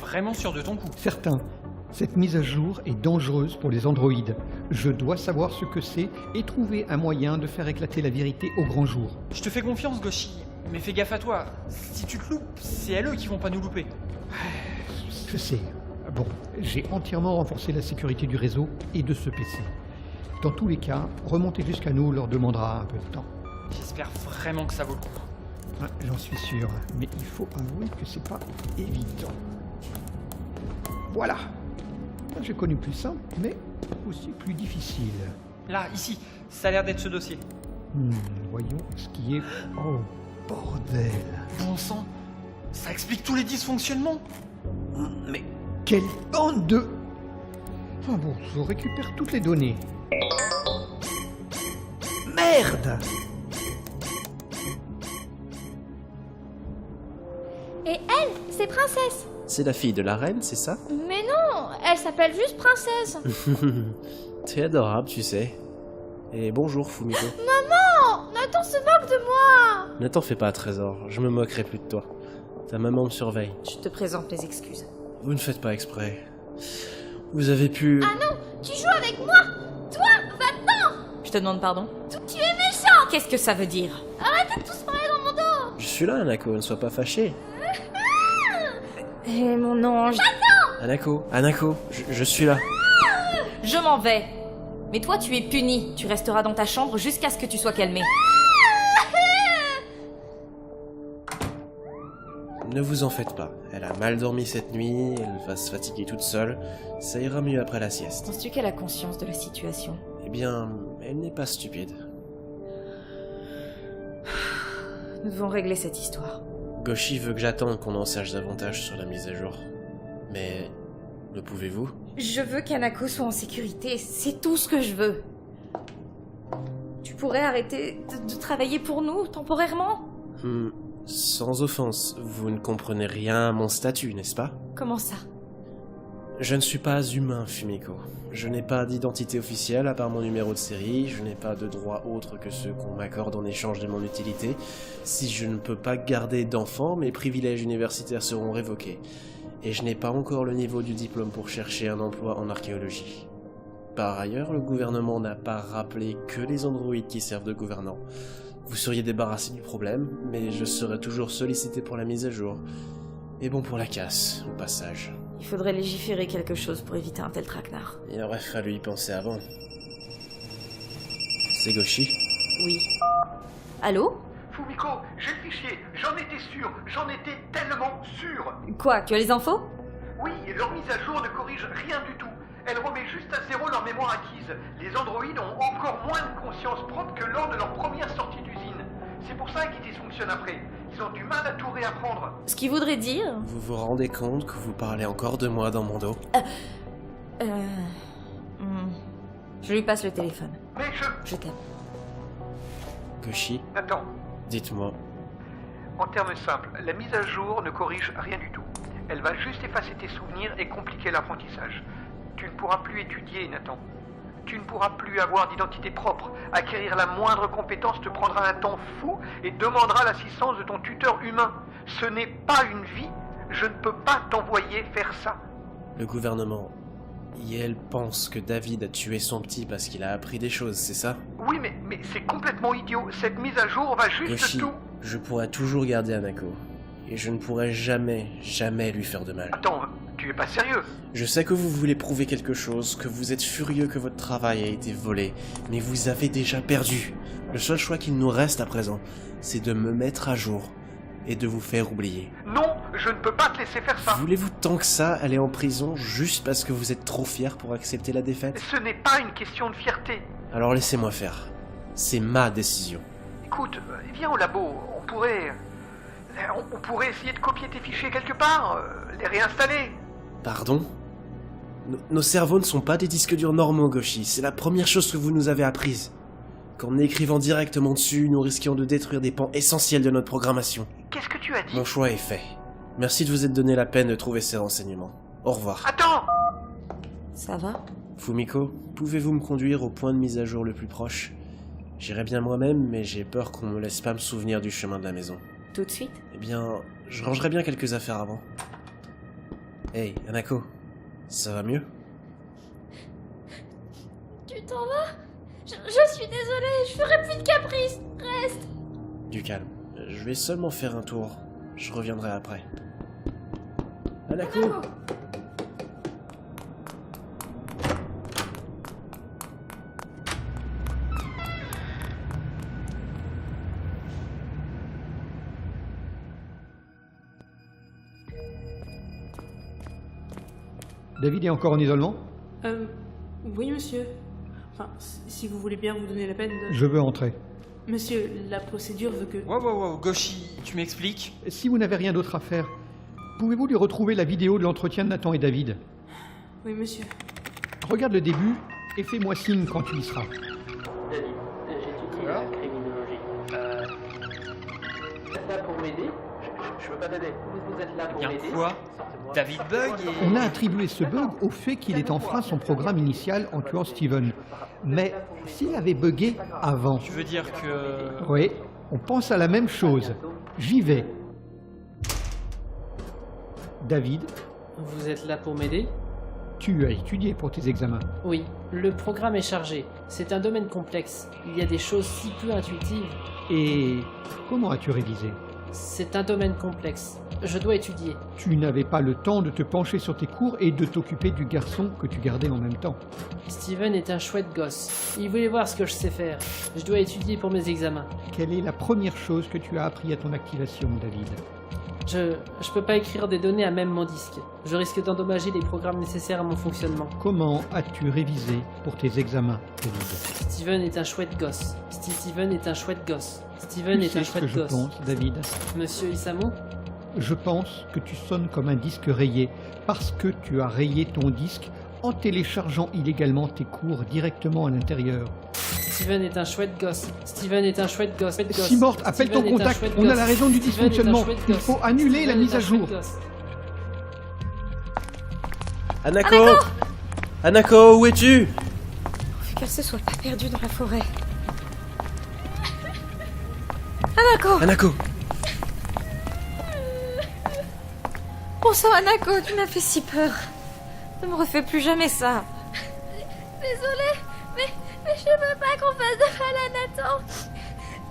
vraiment sûr de ton coup? Certain. Cette mise à jour est dangereuse pour les androïdes. Je dois savoir ce que c'est et trouver un moyen de faire éclater la vérité au grand jour. Je te fais confiance, Goshi, mais fais gaffe à toi. Si tu te loupes, c'est elles qui vont pas nous louper. Je sais. Bon, j'ai entièrement renforcé la sécurité du réseau et de ce PC. Dans tous les cas, remonter jusqu'à nous leur demandera un peu de temps. J'espère vraiment que ça vaut le coup. Ah, j'en suis sûr, mais il faut avouer que c'est pas évident. Voilà. J'ai connu plus simple, mais aussi plus difficile. Là, ici, ça a l'air d'être ce dossier. Voyons ce qui est... Oh, bordel. Bon sang, ça explique tous les dysfonctionnements. Mais quelle bande de... Enfin bon, je récupère toutes les données. Merde! Et elle, c'est Princesse. C'est la fille de la reine, c'est ça? Mais non, elle s'appelle juste Princesse. T'es adorable, tu sais. Et bonjour, Fumiko. Maman, Nathan se moque de moi. Ne t'en fais pas, Trésor, je me moquerai plus de toi. Ta maman me surveille. Je te présente mes excuses. Vous ne faites pas exprès. Vous avez pu... Ah non, tu joues avec moi. Toi, va-t'en. Je te demande pardon? Tu es méchant. Qu'est-ce que ça veut dire? Arrêtez de tous parler dans mon dos. Je suis là, Anako, ne sois pas fâché. Eh mon ange. Anako, je suis là. Je m'en vais. Mais toi, tu es puni. Tu resteras dans ta chambre jusqu'à ce que tu sois calmé. Ne vous en faites pas. Elle a mal dormi cette nuit, elle va se fatiguer toute seule. Ça ira mieux après la sieste. Penses-tu qu'elle a conscience de la situation? Eh bien, elle n'est pas stupide. Nous devons régler cette histoire. Goshi veut que j'attende qu'on en sache davantage sur la mise à jour. Mais... le pouvez-vous? Je veux qu'Anako soit en sécurité. C'est tout ce que je veux. Tu pourrais arrêter de travailler pour nous, temporairement? Sans offense, vous ne comprenez rien à mon statut, n'est-ce pas? Comment ça? Je ne suis pas humain, Fumiko. Je n'ai pas d'identité officielle à part mon numéro de série, je n'ai pas de droits autres que ceux qu'on m'accorde en échange de mon utilité. Si je ne peux pas garder d'enfants, mes privilèges universitaires seront révoqués. Et je n'ai pas encore le niveau du diplôme pour chercher un emploi en archéologie. Par ailleurs, le gouvernement n'a pas rappelé que les androïdes qui servent de gouvernants. Vous seriez débarrassé du problème, mais je serai toujours sollicité pour la mise à jour. Et bon pour la casse, au passage. Il faudrait légiférer quelque chose pour éviter un tel traquenard. Il aurait fallu y penser avant. C'est Goshi? Oui. Allô? Fumiko, j'ai le fichier, j'en étais sûr, j'en étais tellement sûr. Quoi? Tu as les infos? Oui, leur mise à jour ne corrige rien du tout. Elle remet juste à zéro leur mémoire acquise. Les androïdes ont encore moins de conscience propre que lors de leur première sortie d'usine. C'est pour ça qu'ils dysfonctionnent après. Ils ont du mal à tout réapprendre. Ce qui voudrait dire... Vous vous rendez compte que vous parlez encore de moi dans mon dos? Je lui passe le téléphone. Mais Je t'aime. Goshi, Attends, dites-moi. en termes simples, la mise à jour ne corrige rien du tout. Elle va juste effacer tes souvenirs et compliquer l'apprentissage. Tu ne pourras plus étudier, Nathan. Tu ne pourras plus avoir d'identité propre. Acquérir la moindre compétence te prendra un temps fou et demandera l'assistance de ton tuteur humain. Ce n'est pas une vie. Je ne peux pas t'envoyer faire ça. Le gouvernement... Et elle pense que David a tué son petit parce qu'il a appris des choses, c'est ça? Oui, mais c'est complètement idiot. Cette mise à jour va juste Goshi, tout... je pourrais toujours garder Anako. Et je ne pourrai jamais lui faire de mal. Attends, tu es pas sérieux? Je sais que vous voulez prouver quelque chose, que vous êtes furieux que votre travail a été volé, mais vous avez déjà perdu. Le seul choix qu'il nous reste à présent, c'est de me mettre à jour et de vous faire oublier. Non, je ne peux pas te laisser faire ça. Voulez-vous tant que ça aller en prison juste parce que vous êtes trop fier pour accepter la défaite? Ce n'est pas une question de fierté. Alors laissez-moi faire. C'est ma décision. Écoute, viens au labo. On pourrait essayer de copier tes fichiers quelque part, les réinstaller. Pardon? Nos cerveaux ne sont pas des disques durs normaux, Goshi. C'est la première chose que vous nous avez apprise. Qu'en écrivant directement dessus, nous risquions de détruire des pans essentiels de notre programmation. Qu'est-ce que tu as dit? Mon choix est fait. Merci de vous être donné la peine de trouver ces renseignements. Au revoir. Attends! Ça va? Fumiko, pouvez-vous me conduire au point de mise à jour le plus proche? J'irai bien moi-même, mais j'ai peur qu'on me laisse pas me souvenir du chemin de la maison. Tout de suite? Eh bien, je rangerai bien quelques affaires avant. Hey, Hanako, ça va mieux? Tu t'en vas? Je suis désolée, je ferai plus de caprices. Reste. Du calme. Je vais seulement faire un tour. Je reviendrai après. Hanako! David est encore en isolement? Oui, monsieur. Enfin, si vous voulez bien vous donner la peine de... Je veux entrer. Monsieur, la procédure veut que... Wow, Goshi, tu m'expliques? Si vous n'avez rien d'autre à faire, pouvez-vous lui retrouver la vidéo de l'entretien de Nathan et David? Oui, monsieur. Regarde le début et fais-moi signe quand tu y seras. David, j'étudie la criminologie. Vous êtes là pour m'aider? Je veux pas t'aider. Vous êtes là pour Bien m'aider? quoi? Sortez-moi. David bug et... On a attribué ce bug au fait qu'il ait enfreint son programme initial en tuant Steven. Mais s'il avait bugué avant... Tu veux dire que... Oui, on pense à la même chose. J'y vais. David, Vous êtes là pour m'aider? tu as étudié pour tes examens. Oui, le programme est chargé. C'est un domaine complexe. Il y a des choses si peu intuitives. Et comment as-tu révisé? C'est un domaine complexe. Je dois étudier. Tu n'avais pas le temps de te pencher sur tes cours et de t'occuper du garçon que tu gardais en même temps. Steven est un chouette gosse. Il voulait voir ce que je sais faire. Je dois étudier pour mes examens. Quelle est la première chose que tu as appris à ton activation, David? Je peux pas écrire des données à même mon disque. Je risque d'endommager les programmes nécessaires à mon fonctionnement. Comment as-tu révisé pour tes examens, David? Steven est un chouette gosse. Steven est un chouette gosse. Steven Tu est sais un ce que chouette je gosse. pense, David? Monsieur Isamu? Je pense que tu sonnes comme un disque rayé parce que tu as rayé ton disque en téléchargeant illégalement tes cours directement à l'intérieur. Steven est un chouette gosse. Steven est un chouette gosse. Si morte, appelle ton contact. On a la raison du dysfonctionnement. Il faut annuler la mise à jour. Hanako! Hanako, où es-tu? Vu qu'elle se soit pas perdue dans la forêt. Hanako! Hanako! Bon sang, Hanako, tu m'as fait si peur. Ne me refais plus jamais ça. Désolée, mais je veux pas qu'on fasse de mal à Nathan.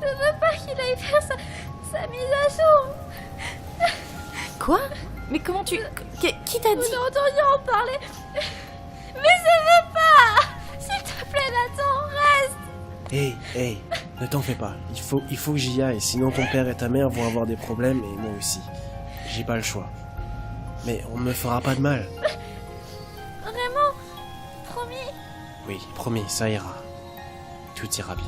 Je veux pas qu'il aille faire sa mise à jour. Quoi? Mais comment tu... Qui t'a Vous dit? n'entendiez en parler. Mais je veux pas. S'il te plaît, Nathan, reste. Hey, ne t'en fais pas. Il faut que j'y aille, sinon ton père et ta mère vont avoir des problèmes et moi aussi. J'ai pas le choix. Mais on ne me fera pas de mal. Vraiment? Promis? Oui, promis, ça ira. Tout ira bien.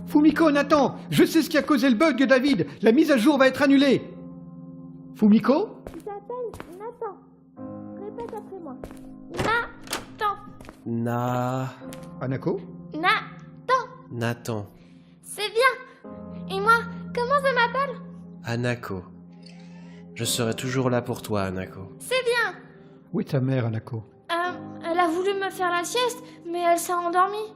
Fumiko, Nathan, je sais ce qui a causé le bug de David. La mise à jour va être annulée. Fumiko? J'appelle Nathan. Répète après moi. Nathan. Hanako? Nathan. C'est bien. Et moi, comment ça m'appelle? Hanako. Je serai toujours là pour toi, Hanako. C'est bien. Où est ta mère, Hanako? Elle a voulu me faire la sieste, mais elle s'est endormie.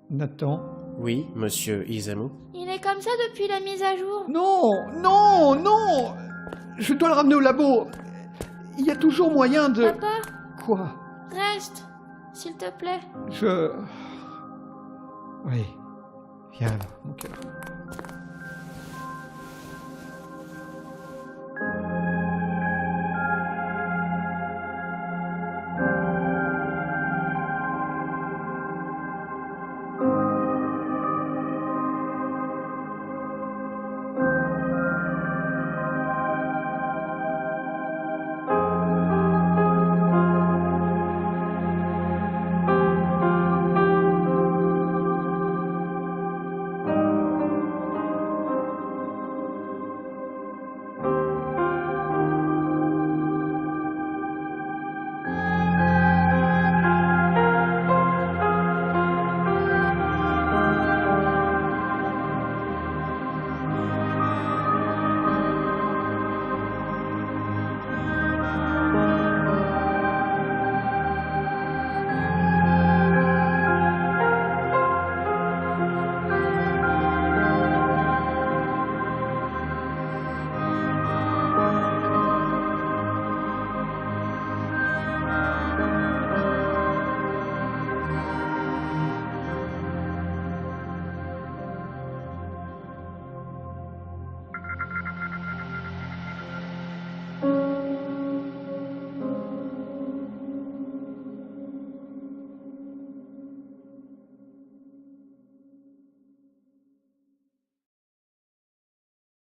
Nathan? Oui, monsieur Isamu. Il est comme ça depuis la mise à jour. Non! Je dois le ramener au labo. Il y a toujours moyen de... Papa, Quoi? reste, s'il te plaît. Oui. Viens là, mon cœur.